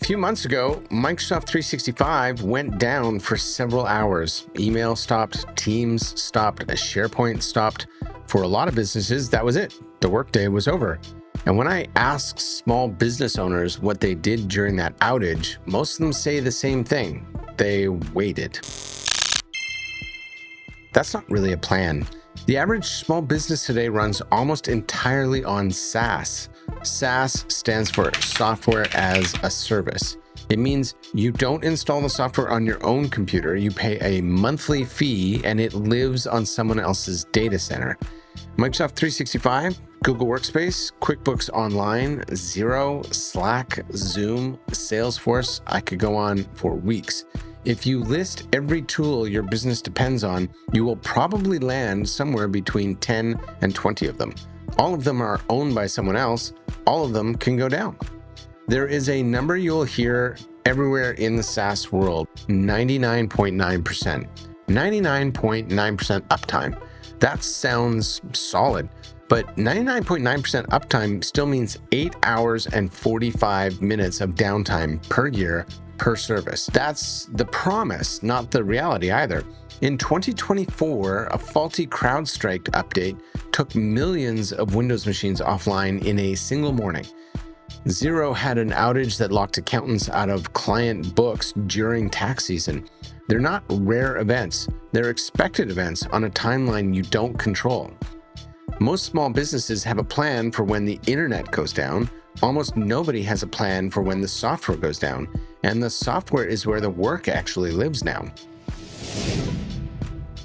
few months ago, Microsoft 365 went down for several hours. Email stopped, Teams stopped, SharePoint stopped. For a lot of businesses, that was it. The workday was over. And when I ask small business owners what they did during that outage, most of them say the same thing. They waited. That's not really a plan. The average small business today runs almost entirely on SaaS. SaaS stands for Software as a Service. It means you don't install the software on your own computer, you pay a monthly fee, and it lives on someone else's data center. Microsoft 365, Google Workspace, QuickBooks Online, Xero, Slack, Zoom, Salesforce, I could go on for weeks. If you list every tool your business depends on, you will probably land somewhere between 10 and 20 of them. All of them are owned by someone else. All of them can go down. There is a number you'll hear everywhere in the SaaS world, 99.9%. 99.9% uptime. That sounds solid, but 99.9% uptime still means 8 hours and 45 minutes of downtime per year per service. That's the promise, not the reality either. In 2024, a faulty CrowdStrike update took millions of Windows machines offline in a single morning. Xero had an outage that locked accountants out of client books during tax season. They're not rare events, they're expected events on a timeline you don't control. Most small businesses have a plan for when the internet goes down. Almost nobody has a plan for when the software goes down, and the software is where the work actually lives now.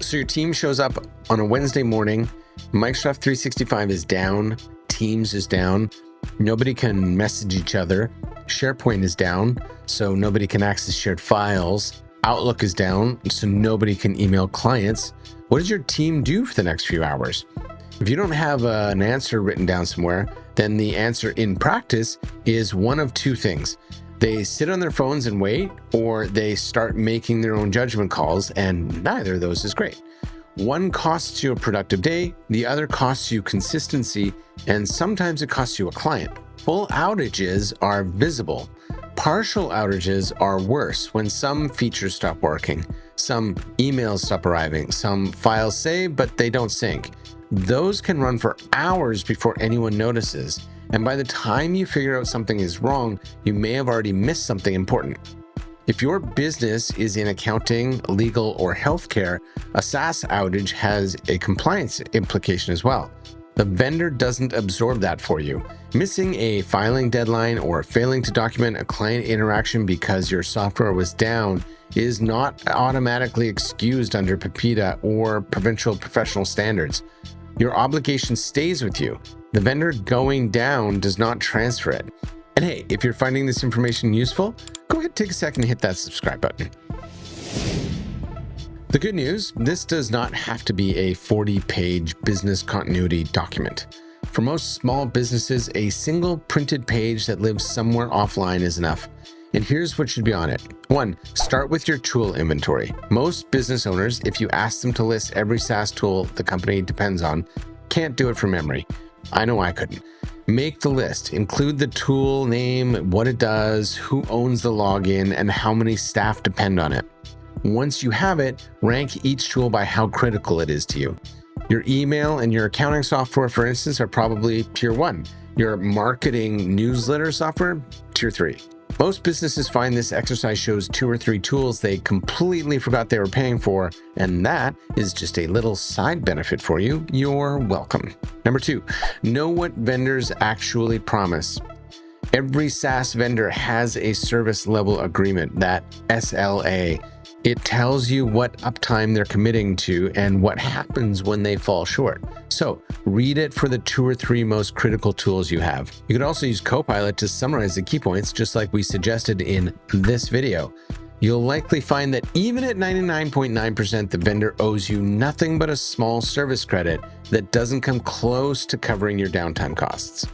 So your team shows up on a Wednesday morning, Microsoft 365 is down, Teams is down, nobody can message each other, SharePoint is down, so nobody can access shared files, Outlook is down, so nobody can email clients. What does your team do for the next few hours? If you don't have an answer written down somewhere, then the answer in practice is one of two things. They sit on their phones and wait, or they start making their own judgment calls, and neither of those is great. One costs you a productive day, the other costs you consistency, and sometimes it costs you a client. Full outages are visible. Partial outages are worse when some features stop working, some emails stop arriving, some files save, but they don't sync. Those can run for hours before anyone notices, and by the time you figure out something is wrong, you may have already missed something important. If your business is in accounting, legal, or healthcare, a SaaS outage has a compliance implication as well. The vendor doesn't absorb that for you. Missing a filing deadline or failing to document a client interaction because your software was down is not automatically excused under PIPEDA or provincial professional standards. Your obligation stays with you. The vendor going down does not transfer it. And hey, if you're finding this information useful, go ahead, take a second and hit that subscribe button. The good news, this does not have to be a 40-page business continuity document. For most small businesses, a single printed page that lives somewhere offline is enough. And here's what should be on it. 1, start with your tool inventory. Most business owners, if you ask them to list every SaaS tool the company depends on, can't do it from memory. I know I couldn't. Make the list. Include the tool name, what it does, who owns the login, and how many staff depend on it. Once you have it, rank each tool by how critical it is to you. Your email and your accounting software, for instance, are probably tier 1. Your marketing newsletter software, tier 3. Most businesses find this exercise shows 2 or 3 tools they completely forgot they were paying for, and that is just a little side benefit for you. You're welcome. Number 2, know what vendors actually promise. Every SaaS vendor has a service level agreement, that SLA. It tells you what uptime they're committing to and what happens when they fall short. So read it for the 2 or 3 most critical tools you have. You could also use Copilot to summarize the key points, just like we suggested in this video. You'll likely find that even at 99.9%, the vendor owes you nothing but a small service credit that doesn't come close to covering your downtime costs.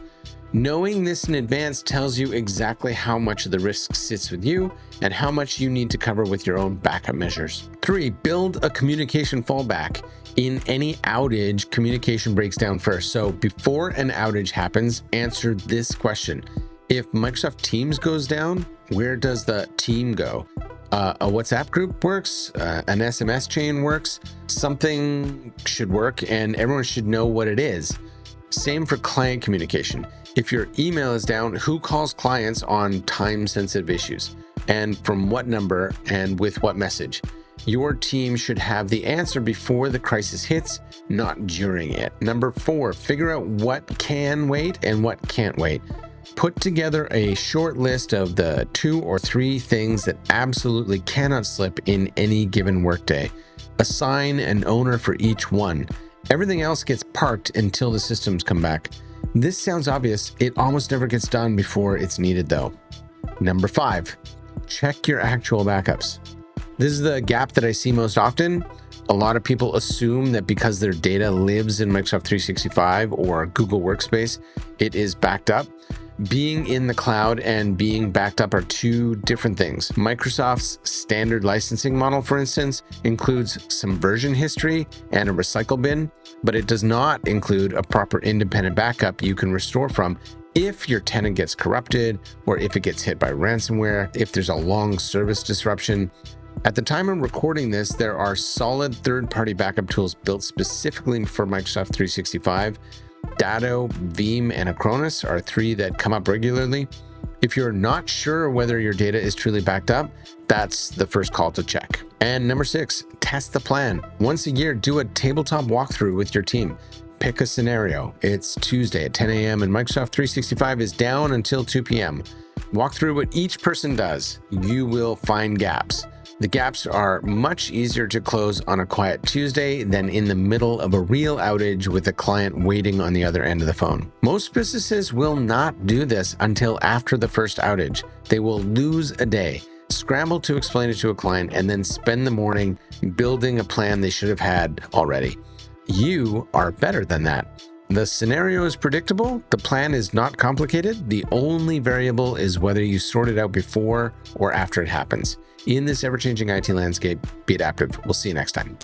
Knowing this in advance tells you exactly how much of the risk sits with you and how much you need to cover with your own backup measures. 3, build a communication fallback. In any outage, communication breaks down first. So before an outage happens, answer this question. If Microsoft Teams goes down, Where does the team go? A WhatsApp group works, an SMS chain works, something should work, and everyone should know what it is. Same for client communication. If your email is down, who calls clients on time-sensitive issues? And from what number and with what message? Your team should have the answer before the crisis hits, not during it. Number 4, figure out what can wait and what can't wait. Put together a short list of the 2 or 3 things that absolutely cannot slip in any given workday. Assign an owner for each one. Everything else gets parked until the systems come back. This sounds obvious. It almost never gets done before it's needed though. Number 5, check your actual backups. This is the gap that I see most often. A lot of people assume that because their data lives in Microsoft 365 or Google Workspace, it is backed up. Being in the cloud and being backed up are 2 different things. Microsoft's standard licensing model, for instance, includes some version history and a recycle bin, but it does not include a proper independent backup you can restore from if your tenant gets corrupted or if it gets hit by ransomware, if there's a long service disruption. At the time I'm recording this, there are solid third-party backup tools built specifically for Microsoft 365. Datto, Veeam, and Acronis are 3 that come up regularly. If you're not sure whether your data is truly backed up, that's the first call to check. And number 6, test the plan. Once a year, do a tabletop walkthrough with your team. Pick a scenario. It's Tuesday at 10 a.m. and Microsoft 365 is down until 2 p.m. Walk through what each person does. You will find gaps. The gaps are much easier to close on a quiet Tuesday than in the middle of a real outage with a client waiting on the other end of the phone. Most businesses will not do this until after the first outage. They will lose a day, scramble to explain it to a client, and then spend the morning building a plan they should have had already. You are better than that. The scenario is predictable. The plan is not complicated. The only variable is whether you sort it out before or after it happens. In this ever-changing IT landscape, be adaptive. We'll see you next time.